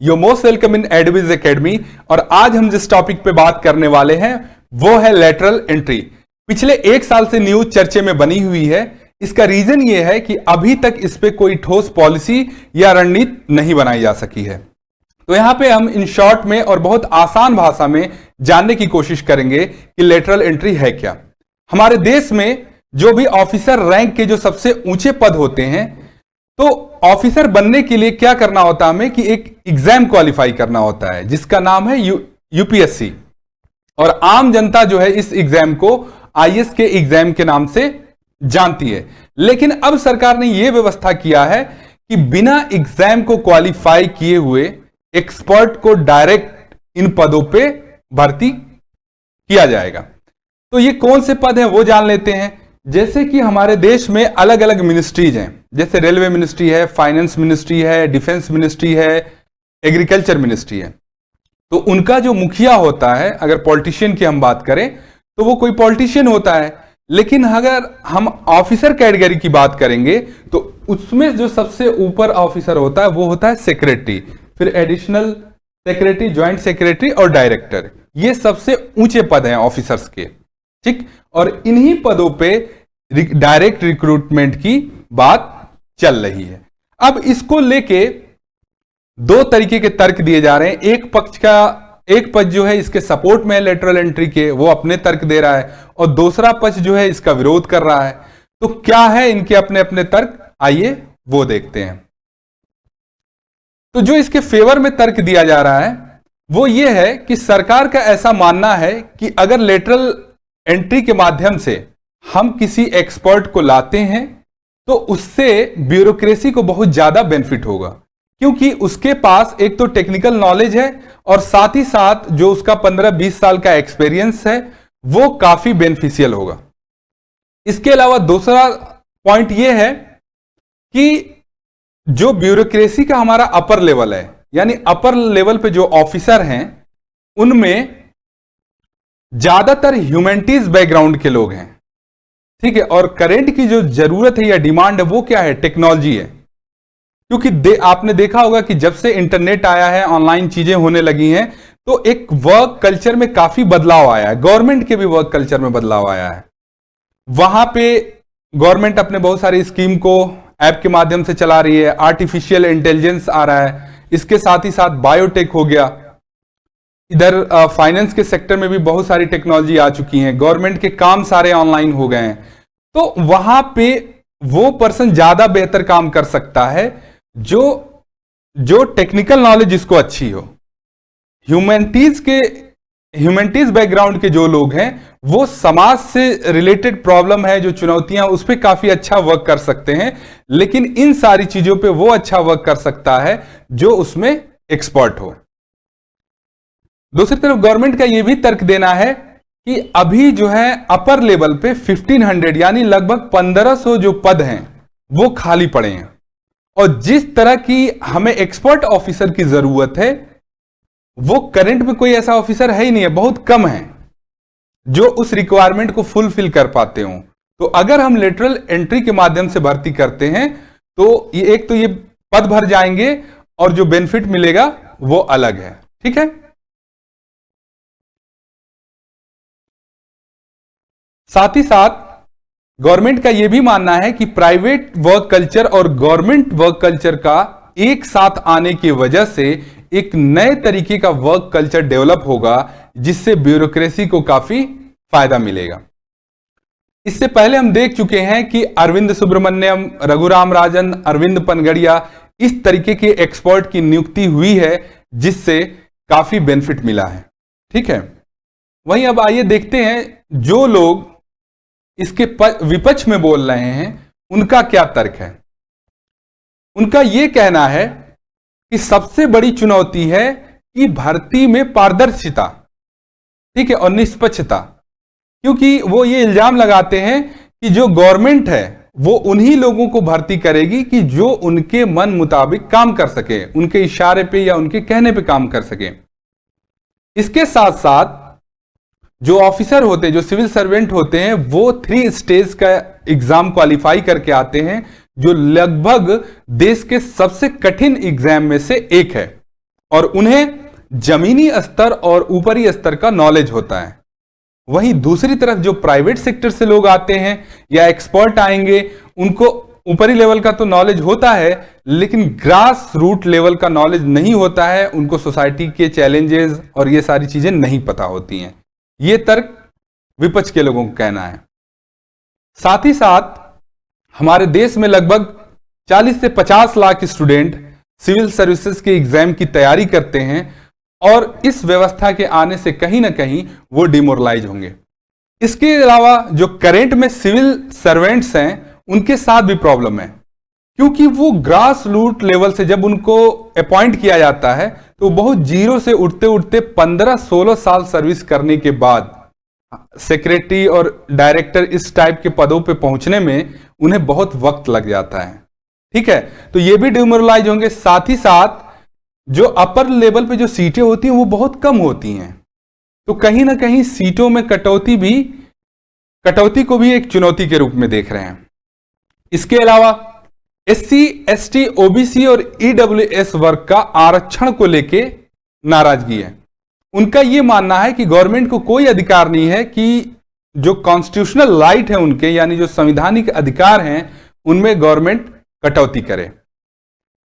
You're most welcome in एडविज academy. और आज हम जिस टॉपिक पे बात करने वाले हैं वो है लेटरल एंट्री। पिछले एक साल से न्यूज चर्चे में बनी हुई है। इसका रीजन ये है कि अभी तक इस पे कोई ठोस पॉलिसी या रणनीति नहीं बनाई जा सकी है। तो यहां पे हम इन शॉर्ट में और बहुत आसान भाषा में जानने की कोशिश करेंगे कि लेटरल एंट्री है क्या। हमारे देश में जो भी ऑफिसर रैंक के जो सबसे ऊंचे पद होते हैं, तो ऑफिसर बनने के लिए क्या करना होता है हमें कि एक एग्जाम क्वालिफाई करना होता है जिसका नाम है यूपीएससी। और आम जनता जो है इस एग्जाम को आईएएस के एग्जाम के नाम से जानती है। लेकिन अब सरकार ने यह व्यवस्था किया है कि बिना एग्जाम को क्वालिफाई किए हुए एक्सपर्ट को डायरेक्ट इन पदों पे भर्ती किया जाएगा। तो ये कौन से पद हैं वो जान लेते हैं। जैसे कि हमारे देश में अलग अलग मिनिस्ट्रीज हैं, जैसे रेलवे मिनिस्ट्री है, फाइनेंस मिनिस्ट्री है, डिफेंस मिनिस्ट्री है, एग्रीकल्चर मिनिस्ट्री है। तो उनका जो मुखिया होता है, अगर पॉलिटिशियन की हम बात करें तो वो कोई पॉलिटिशियन होता है। लेकिन अगर हम ऑफिसर कैटेगरी की बात करेंगे तो उसमें जो सबसे ऊपर ऑफिसर होता है वो होता है सेक्रेटरी, फिर एडिशनल सेक्रेटरी, ज्वाइंट सेक्रेटरी और डायरेक्टर। ये सबसे ऊंचे पद हैं ऑफिसर्स के, ठीक। और इन्हीं पदों पे डायरेक्ट रिक्रूटमेंट की बात चल रही है। अब इसको लेके दो तरीके के तर्क दिए जा रहे हैं। एक पक्ष जो है इसके सपोर्ट में है लेटरल एंट्री के, वो अपने तर्क दे रहा है, और दूसरा पक्ष जो है इसका विरोध कर रहा है। तो क्या है इनके अपने अपने तर्क, आइए वो देखते हैं। तो जो इसके फेवर में तर्क दिया जा रहा है वो ये है कि सरकार का ऐसा मानना है कि अगर लेटरल एंट्री के माध्यम से हम किसी एक्सपर्ट को लाते हैं तो उससे ब्यूरोक्रेसी को बहुत ज्यादा बेनिफिट होगा, क्योंकि उसके पास एक तो टेक्निकल नॉलेज है और साथ ही साथ जो उसका 15-20 साल का एक्सपीरियंस है वो काफी बेनिफिशियल होगा। इसके अलावा दूसरा पॉइंट यह है कि जो ब्यूरोक्रेसी का हमारा अपर लेवल है, यानी अपर लेवल पे जो ऑफिसर हैं उनमें ज्यादातर ह्यूमैनिटीज बैकग्राउंड के लोग हैं, ठीक है। और करंट की जो जरूरत है या डिमांड है वो क्या है, टेक्नोलॉजी है। क्योंकि आपने देखा होगा कि जब से इंटरनेट आया है, ऑनलाइन चीजें होने लगी हैं, तो एक वर्क कल्चर में काफी बदलाव आया है। गवर्नमेंट के भी वर्क कल्चर में बदलाव आया है। वहां पे गवर्नमेंट अपने बहुत सारी स्कीम को ऐप के माध्यम से चला रही है। आर्टिफिशियल इंटेलिजेंस आ रहा है, इसके साथ ही साथ बायोटेक हो गया। इधर फाइनेंस के सेक्टर में भी बहुत सारी टेक्नोलॉजी आ चुकी हैं। गवर्नमेंट के काम सारे ऑनलाइन हो गए हैं। तो वहां पे वो पर्सन ज्यादा बेहतर काम कर सकता है जो टेक्निकल नॉलेज जिसको अच्छी हो। ह्यूमैनिटीज बैकग्राउंड के जो लोग हैं वो समाज से रिलेटेड प्रॉब्लम है, जो चुनौतियां, उस पर काफी अच्छा वर्क कर सकते हैं। लेकिन इन सारी चीजों पे वो अच्छा वर्क कर सकता है जो उसमें एक्सपर्ट हो। दूसरी तरफ गवर्नमेंट का यह भी तर्क देना है कि अभी जो है अपर लेवल पे 1500 यानी लगभग 1500 जो पद हैं वो खाली पड़े हैं। और जिस तरह की हमें एक्सपर्ट ऑफिसर की जरूरत है वो करंट में कोई ऐसा ऑफिसर है ही नहीं है, बहुत कम है जो उस रिक्वायरमेंट को फुलफिल कर पाते हों। तो अगर हम लेटरल एंट्री के माध्यम से भर्ती करते हैं तो ये पद भर जाएंगे और जो बेनिफिट मिलेगा वो अलग है, ठीक है। साथ ही साथ गवर्नमेंट का यह भी मानना है कि प्राइवेट वर्क कल्चर और गवर्नमेंट वर्क कल्चर का एक साथ आने की वजह से एक नए तरीके का वर्क कल्चर डेवलप होगा जिससे ब्यूरोक्रेसी को काफी फायदा मिलेगा। इससे पहले हम देख चुके हैं कि अरविंद सुब्रमण्यम, रघुराम राजन, अरविंद पनगड़िया, इस तरीके के एक्सपर्ट की नियुक्ति हुई है जिससे काफी बेनिफिट मिला है, ठीक है। वहीं अब आइए देखते हैं जो लोग इसके विपक्ष में बोल रहे हैं उनका क्या तर्क है। उनका यह कहना है कि सबसे बड़ी चुनौती है कि भर्ती में पारदर्शिता, ठीक है, और निष्पक्षता। क्योंकि वो ये इल्जाम लगाते हैं कि जो गवर्नमेंट है वो उन्हीं लोगों को भर्ती करेगी कि जो उनके मन मुताबिक काम कर सके, उनके इशारे पे या उनके कहने पे काम कर सके। इसके साथ साथ जो ऑफिसर होते हैं, जो सिविल सर्वेंट होते हैं, वो 3 स्टेज का एग्जाम क्वालिफाई करके आते हैं, जो लगभग देश के सबसे कठिन एग्जाम में से एक है। और उन्हें जमीनी स्तर और ऊपरी स्तर का नॉलेज होता है। वहीं दूसरी तरफ जो प्राइवेट सेक्टर से लोग आते हैं या एक्सपर्ट आएंगे, उनको ऊपरी लेवल का तो नॉलेज होता है, लेकिन ग्रास रूट लेवल का नॉलेज नहीं होता है। उनको सोसाइटी के चैलेंजेस और ये सारी चीजें नहीं पता होती हैं। ये तर्क विपक्ष के लोगों का कहना है। साथ ही साथ हमारे देश में लगभग 40 से 50 लाख स्टूडेंट सिविल सर्विसेज के एग्जाम की तैयारी करते हैं और इस व्यवस्था के आने से कहीं ना कहीं वो डिमोरलाइज होंगे। इसके अलावा जो करेंट में सिविल सर्वेंट्स हैं, उनके साथ भी प्रॉब्लम है, क्योंकि वो ग्रास रूट लेवल से जब उनको अपॉइंट किया जाता है तो बहुत जीरो से उठते उठते 15-16 साल सर्विस करने के बाद सेक्रेटरी और डायरेक्टर इस टाइप के पदों पे पहुंचने में उन्हें बहुत वक्त लग जाता है। ठीक है, तो ये भी डिमोरलाइज होंगे। साथ ही साथ जो अपर लेवल पे जो सीटें होती हैं वो बहुत कम होती हैं, तो कहीं ना कहीं सीटों में कटौती को भी एक चुनौती के रूप में देख रहे हैं। इसके अलावा SC, ST, OBC और EWS वर्ग का आरक्षण को लेके नाराजगी है। उनका यह मानना है कि गवर्नमेंट को कोई अधिकार नहीं है कि जो कॉन्स्टिट्यूशनल राइट है उनके, यानी जो संवैधानिक अधिकार हैं, उनमें गवर्नमेंट कटौती करे।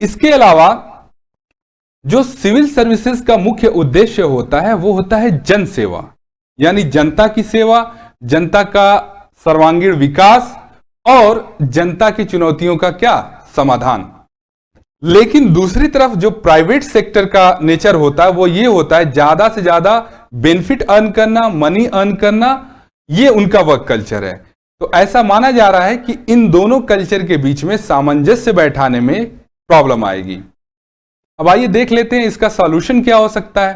इसके अलावा जो सिविल सर्विसेज का मुख्य उद्देश्य होता है वो होता है जन सेवा, यानी जनता की सेवा, जनता का सर्वांगीण विकास और जनता की चुनौतियों का क्या समाधान। लेकिन दूसरी तरफ जो प्राइवेट सेक्टर का नेचर होता है वो ये होता है ज्यादा से ज्यादा बेनिफिट अर्न करना, मनी अर्न करना, ये उनका वर्क कल्चर है। तो ऐसा माना जा रहा है कि इन दोनों कल्चर के बीच में सामंजस्य बैठाने में प्रॉब्लम आएगी। अब आइए देख लेते हैं इसका सॉल्यूशन क्या हो सकता है।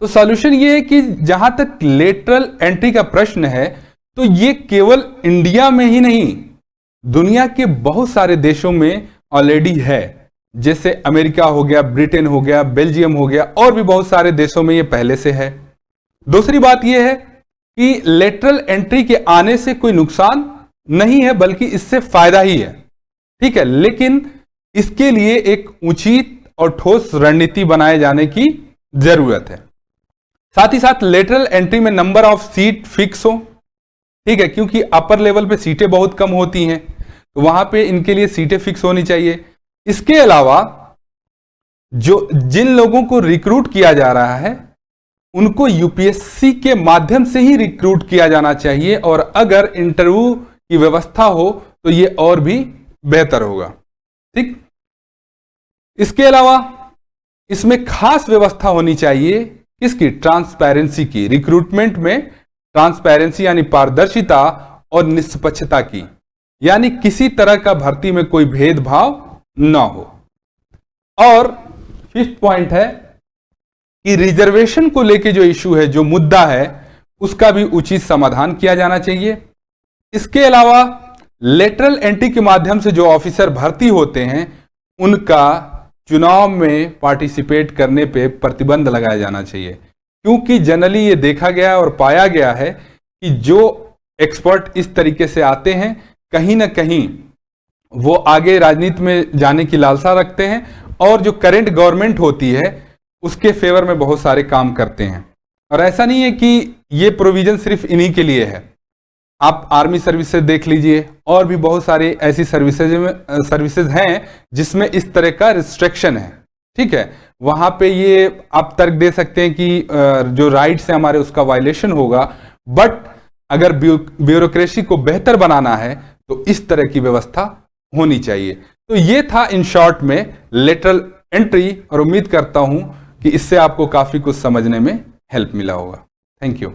तो सॉल्यूशन ये है कि जहां तक लेटरल एंट्री का प्रश्न है, तो ये केवल इंडिया में ही नहीं, दुनिया के बहुत सारे देशों में ऑलरेडी है। जैसे अमेरिका हो गया, ब्रिटेन हो गया, बेल्जियम हो गया, और भी बहुत सारे देशों में ये पहले से है। दूसरी बात यह है कि लेटरल एंट्री के आने से कोई नुकसान नहीं है, बल्कि इससे फायदा ही है। ठीक है, लेकिन इसके लिए एक उचित और ठोस रणनीति बनाए जाने की जरूरत है। साथ ही साथ लेटरल एंट्री में नंबर ऑफ सीट फिक्स हो। ठीक है, क्योंकि अपर लेवल पे सीटें बहुत कम होती हैं, तो वहां पे इनके लिए सीटें फिक्स होनी चाहिए। इसके अलावा जिन लोगों को रिक्रूट किया जा रहा है उनको यूपीएससी के माध्यम से ही रिक्रूट किया जाना चाहिए, और अगर इंटरव्यू की व्यवस्था हो तो यह और भी बेहतर होगा। ठीक, इसके अलावा इसमें खास व्यवस्था होनी चाहिए किसकी? ट्रांसपेरेंसी की। रिक्रूटमेंट में ट्रांसपेरेंसी यानी पारदर्शिता और निष्पक्षता की, यानी किसी तरह का भर्ती में कोई भेदभाव ना हो। और फिफ्थ पॉइंट है कि रिजर्वेशन को लेके जो इशू है, जो मुद्दा है, उसका भी उचित समाधान किया जाना चाहिए। इसके अलावा लेटरल एंट्री के माध्यम से जो ऑफिसर भर्ती होते हैं उनका चुनाव में पार्टिसिपेट करने पे प्रतिबंध लगाया जाना चाहिए, क्योंकि जनरली ये देखा गया और पाया गया है कि जो एक्सपर्ट इस तरीके से आते हैं, कहीं ना कहीं वो आगे राजनीति में जाने की लालसा रखते हैं और जो करंट गवर्नमेंट होती है उसके फेवर में बहुत सारे काम करते हैं। और ऐसा नहीं है कि ये प्रोविजन सिर्फ इन्हीं के लिए है। आप आर्मी सर्विसेज देख लीजिए, और भी बहुत सारे ऐसी सर्विसेज हैं जिसमें इस तरह का रिस्ट्रिक्शन है। ठीक है, वहां पे ये आप तर्क दे सकते हैं कि जो राइट्स हैं हमारे उसका वायलेशन होगा, बट अगर ब्यूरोक्रेसी को बेहतर बनाना है तो इस तरह की व्यवस्था होनी चाहिए। तो ये था इन शॉर्ट में लेटरल एंट्री, और उम्मीद करता हूं कि इससे आपको काफी कुछ समझने में हेल्प मिला होगा। Thank you.